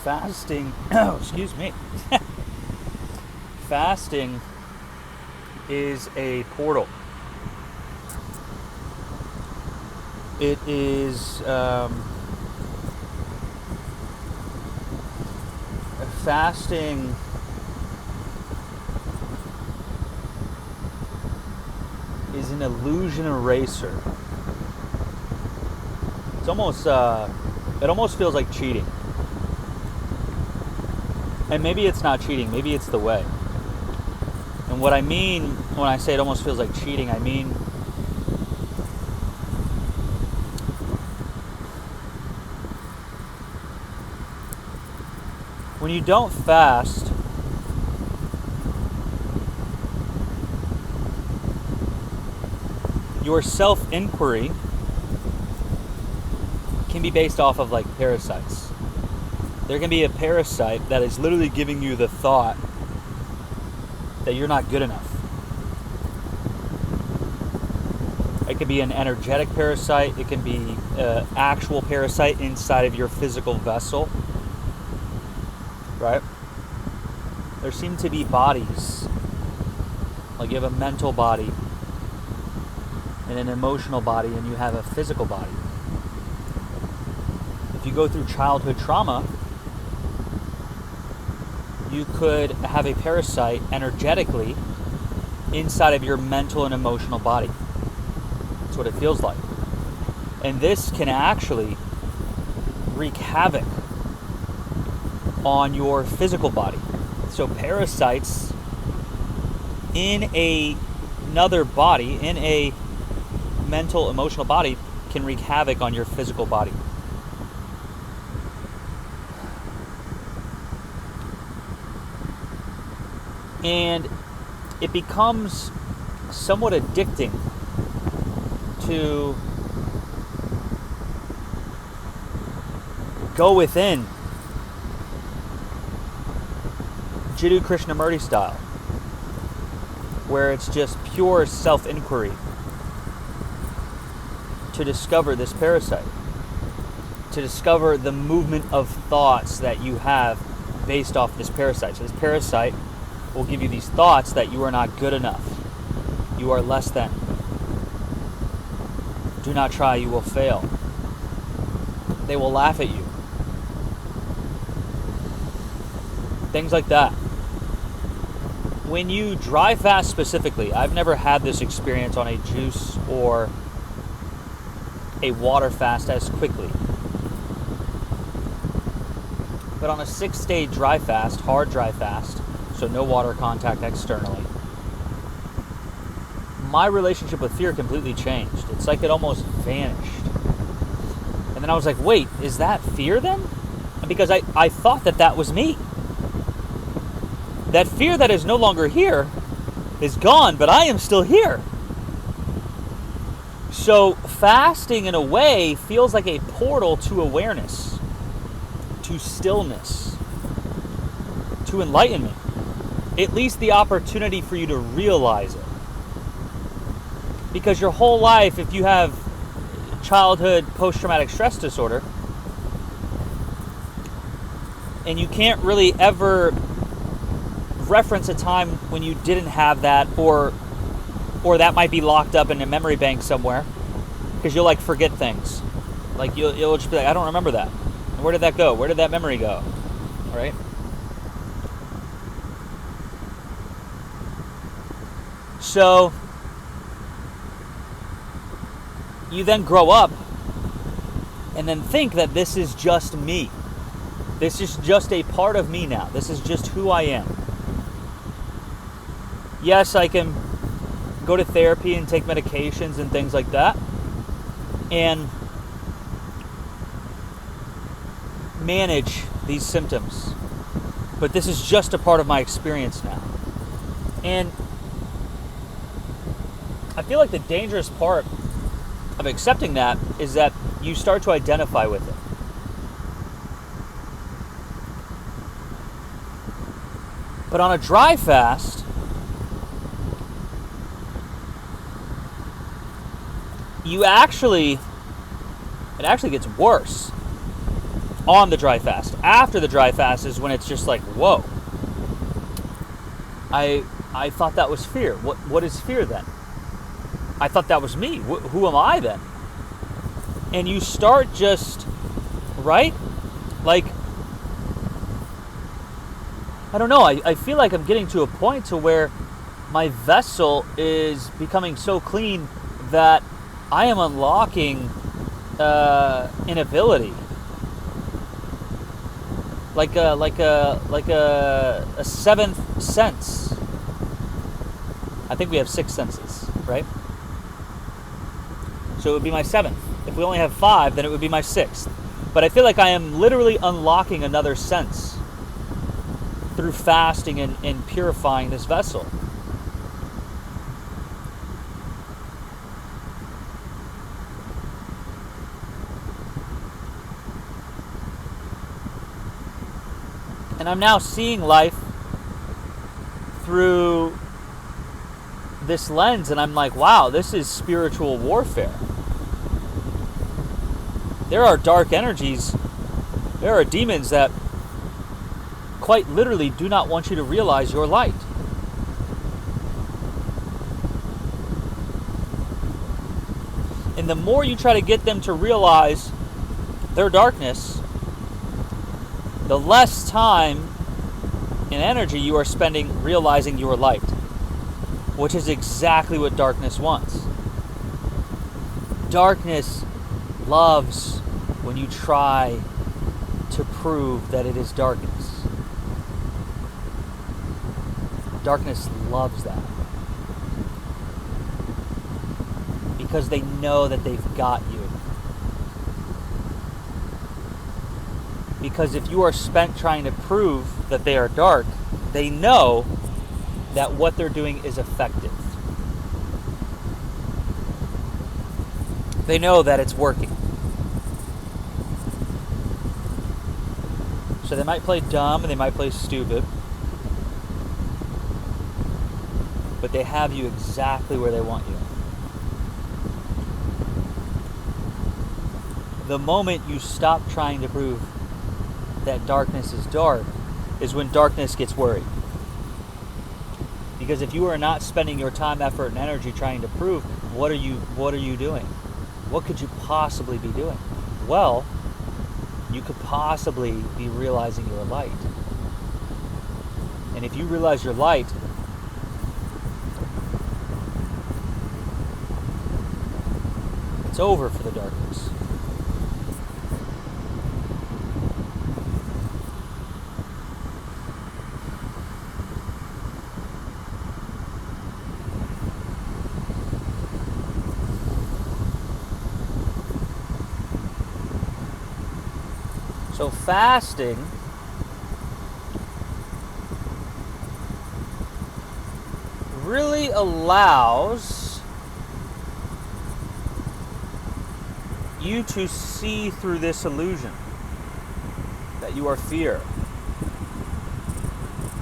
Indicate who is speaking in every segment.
Speaker 1: fasting, excuse me, fasting is a portal. It is fasting is an illusion eraser. It's almost it almost feels like cheating. And maybe it's not cheating, maybe it's the way. And what I mean when I say it almost feels like cheating, I mean when you don't fast, your self-inquiry can be based off of like parasites. There can be a parasite that is literally giving you the thought that you're not good enough. It could be an energetic parasite. It can be an actual parasite inside of your physical vessel. Right? There seem to be bodies. Like you have a mental body and an emotional body, and you have a physical body. If you go through childhood trauma, you could have a parasite energetically inside of your mental and emotional body. That's what it feels like. And this can actually wreak havoc on your physical body. So parasites in another body, in a mental, emotional body, can wreak havoc on your physical body. And it becomes somewhat addicting to go within, Jiddu Krishnamurti style, where it's just pure self-inquiry to discover this parasite, to discover the movement of thoughts that you have based off this parasite. So this parasite will give you these thoughts that you are not good enough, you are less than, do not try, you will fail. They will laugh at you. Things like that. When you dry fast specifically, I've never had this experience on a juice or a water fast as quickly. But on a 6-day dry fast, hard dry fast, so no water contact externally, my relationship with fear completely changed. It's like it almost vanished. And then I was like, wait, is that fear then? Because I thought that was me. That fear that is no longer here is gone, but I am still here. So fasting, in a way, feels like a portal to awareness, to stillness, to enlightenment. At least the opportunity for you to realize it. Because your whole life, if you have childhood post-traumatic stress disorder, and you can't really ever reference a time when you didn't have that, or that might be locked up in a memory bank somewhere, because you'll like forget things. Like you'll just be like, I don't remember that. And where did that go? Where did that memory go? All right? So you then grow up and then think that this is just me. This is just a part of me now. This is just who I am. Yes, I can go to therapy and take medications and things like that, and manage these symptoms. But this is just a part of my experience now. And I feel like the dangerous part of accepting that is that you start to identify with it. But on a dry fast, it actually gets worse. on the dry fast. After the dry fast is when it's just like, whoa. I thought that was fear. What is fear then? I thought that was me. Who am I then? And you start just, right? Like, I don't know. I feel like I'm getting to a point to where my vessel is becoming so clean that I am unlocking an ability. Like a seventh sense. I think we have 6 senses, right? So it would be my 7th. If we only have 5, then it would be my 6th. But I feel like I am literally unlocking another sense through fasting and purifying this vessel. And I'm now seeing life through this lens, and I'm like, wow, this is spiritual warfare. There are dark energies, there are demons that quite literally do not want you to realize your light. And the more you try to get them to realize their darkness, the less time and energy you are spending realizing your light, which is exactly what darkness wants. Darkness loves when you try to prove that it is darkness. Darkness loves that. Because they know that they've got you. Because if you are spent trying to prove that they are dark, they know that what they're doing is effective. They know that it's working. So they might play dumb and they might play stupid, but they have you exactly where they want you. The moment you stop trying to prove that darkness is dark is when darkness gets worried. Because if you are not spending your time, effort, and energy trying to prove, what are you doing? What could you possibly be doing? Well, you could possibly be realizing your light. And if you realize your light, it's over for the darkness. So fasting really allows you to see through this illusion that you are fear,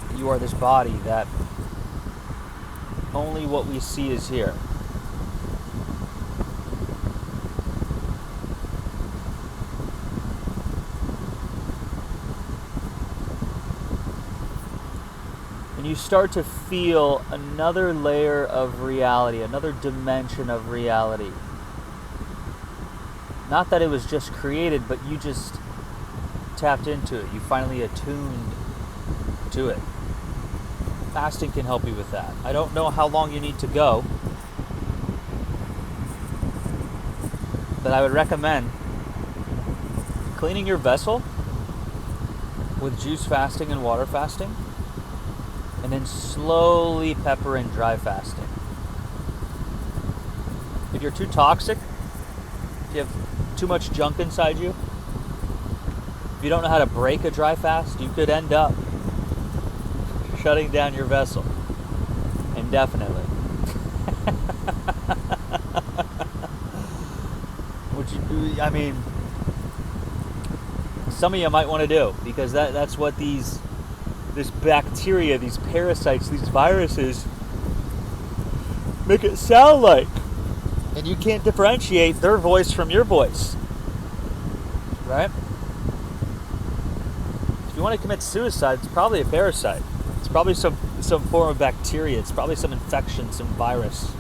Speaker 1: that you are this body, that only what we see is here. And you start to feel another layer of reality, another dimension of reality. Not that it was just created, but you just tapped into it. You finally attuned to it. Fasting can help you with that. I don't know how long you need to go, but I would recommend cleaning your vessel with juice fasting and water fasting, and then slowly pepper in dry fasting. If you're too toxic, if you have too much junk inside you, if you don't know how to break a dry fast, you could end up shutting down your vessel indefinitely. Which, I mean, some of you might want to do, because that's what this bacteria, these parasites, these viruses make it sound like. And you can't differentiate their voice from your voice. Right? you want to commit suicide, it's probably a parasite. It's probably some form of bacteria. It's probably some infection, some virus,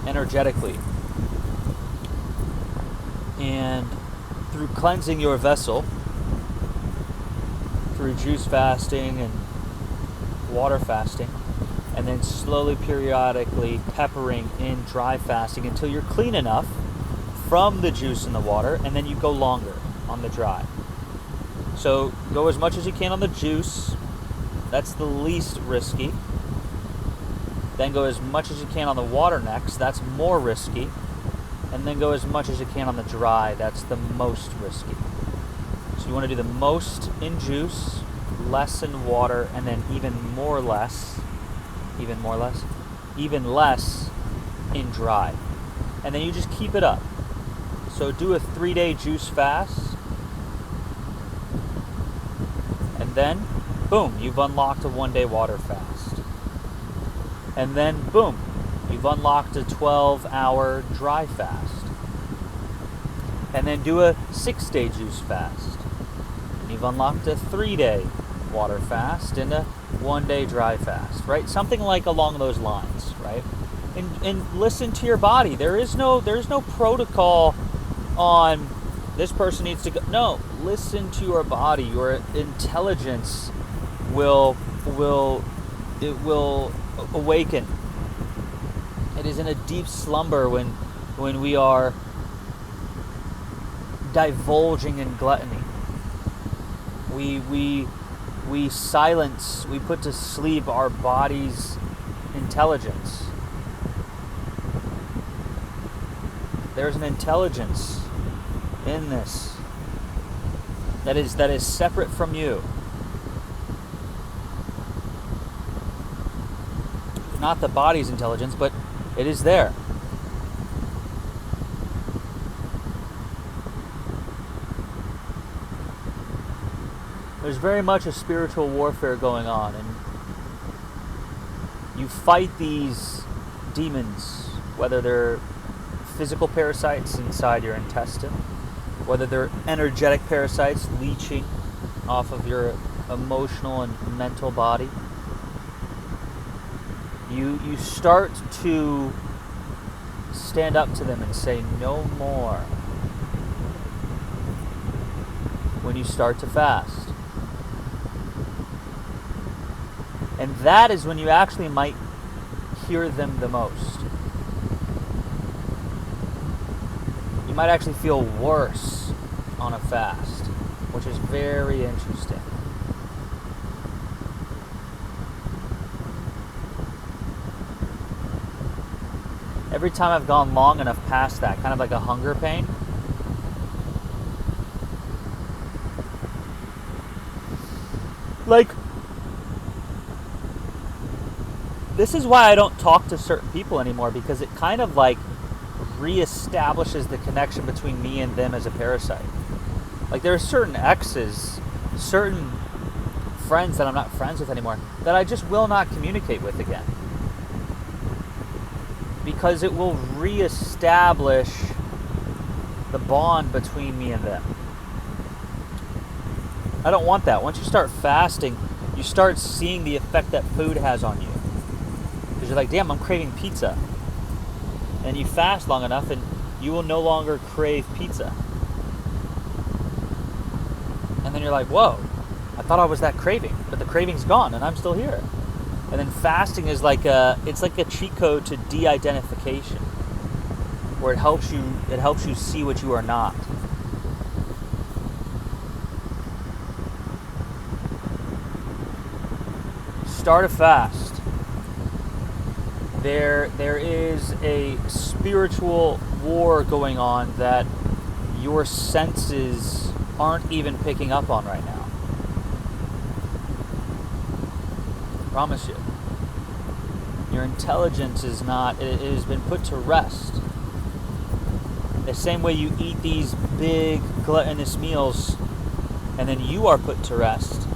Speaker 1: energetically. And through cleansing your vessel, through juice fasting and water fasting, and then slowly, periodically peppering in dry fasting until you're clean enough from the juice and the water, and then you go longer on the dry. So go as much as you can on the juice. That's the least risky. Then go as much as you can on the water next. That's more risky. And then go as much as you can on the dry. That's the most risky. So you want to do the most in juice, less in water, and then even less in dry. And then you just keep it up. So do a 3-day juice fast. And then, boom, you've unlocked a 1-day water fast. And then, boom, you've unlocked a 12-hour dry fast. And then do a 6-day juice fast. And you've unlocked a 3-day water fast and a 1-day dry fast, right? Something like along those lines, right? And listen to your body. There's no protocol on this person needs to go. No, listen to your body. Your intelligence will awaken. It is in a deep slumber when we are divulging in gluttony. We silence, we put to sleep our body's intelligence. There's an intelligence in this that is separate from you. Not the body's intelligence, but it is there. There's very much a spiritual warfare going on, and you fight these demons, whether they're physical parasites inside your intestine, whether they're energetic parasites leeching off of your emotional and mental body. You start to stand up to them and say no more when you start to fast. And that is when you actually might hear them the most. You might actually feel worse on a fast, which is very interesting. Every time I've gone long enough past that, kind of like a hunger pain, like, this is why I don't talk to certain people anymore, because it kind of like reestablishes the connection between me and them as a parasite. Like, there are certain exes, certain friends that I'm not friends with anymore, that I just will not communicate with again. Because it will reestablish the bond between me and them. I don't want that. Once you start fasting, you start seeing the effect that food has on you. Because you're like, damn, I'm craving pizza. And you fast long enough and you will no longer crave pizza. And then you're like, whoa, I thought I was that craving, but the craving's gone and I'm still here. And then fasting is like it's like a cheat code to de-identification, where it helps you see what you are not. Start a fast. There is a spiritual war going on that your senses aren't even picking up on right now. I promise you. Your intelligence is not, it has been put to rest. The same way you eat these big gluttonous meals and then you are put to rest.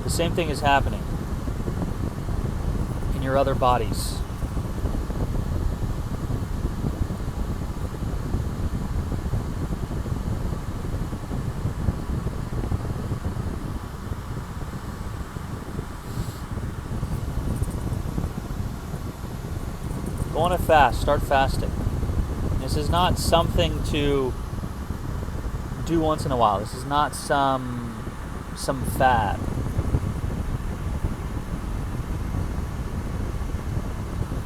Speaker 1: The same thing is happening in your other bodies. Go on a fast. Start fasting. This is not something to do once in a while. This is not some fad.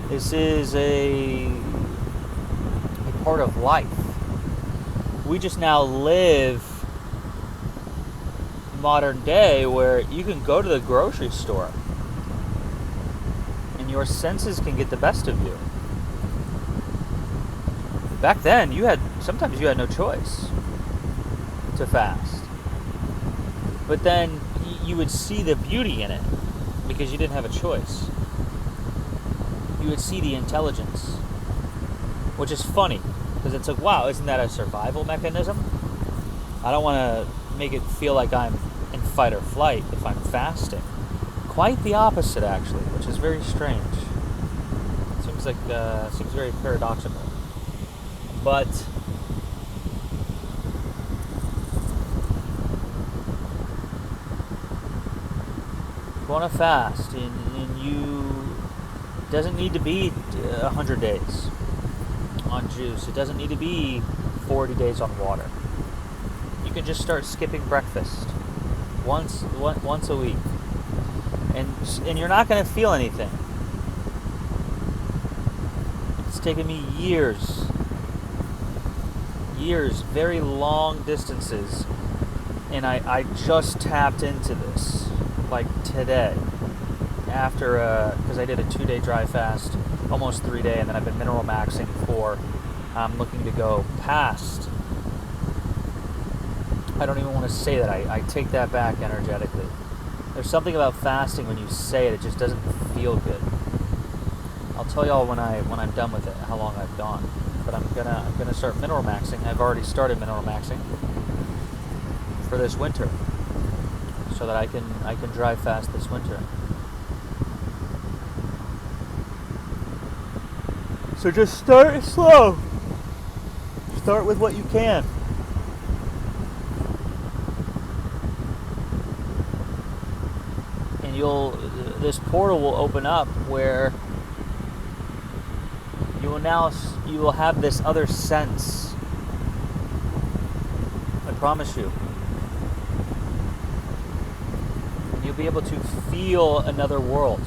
Speaker 1: This is a part of life. We just now live modern day where you can go to the grocery store and your senses can get the best of you. Back then, sometimes you had no choice to fast. But then you would see the beauty in it because you didn't have a choice. You would see the intelligence, which is funny because it's like, wow, isn't that a survival mechanism? I don't want to make it feel like I'm in fight or flight if I'm fasting. Quite the opposite, actually, which is very strange. Seems very paradoxical. But go on a fast, and you doesn't need to be 100 days on juice. It doesn't need to be 40 days on water. You can just start skipping breakfast once a week, and you're not going to feel anything. It's taken me years, very long distances, and I just tapped into this like today after because I did a 2-day dry fast, almost 3-day, and then I've been mineral maxing for I'm looking to go past. I don't even want to say that. I take that back energetically. There's something about fasting when you say it just doesn't feel good. I'll tell y'all when I'm done with it how long I've gone. But I'm gonna start mineral maxing. I've already started mineral maxing for this winter, so that I can dry fast this winter. So just start slow. Start with what you can. And this portal will open up where you will have this other sense. I promise you. And you'll be able to feel another world.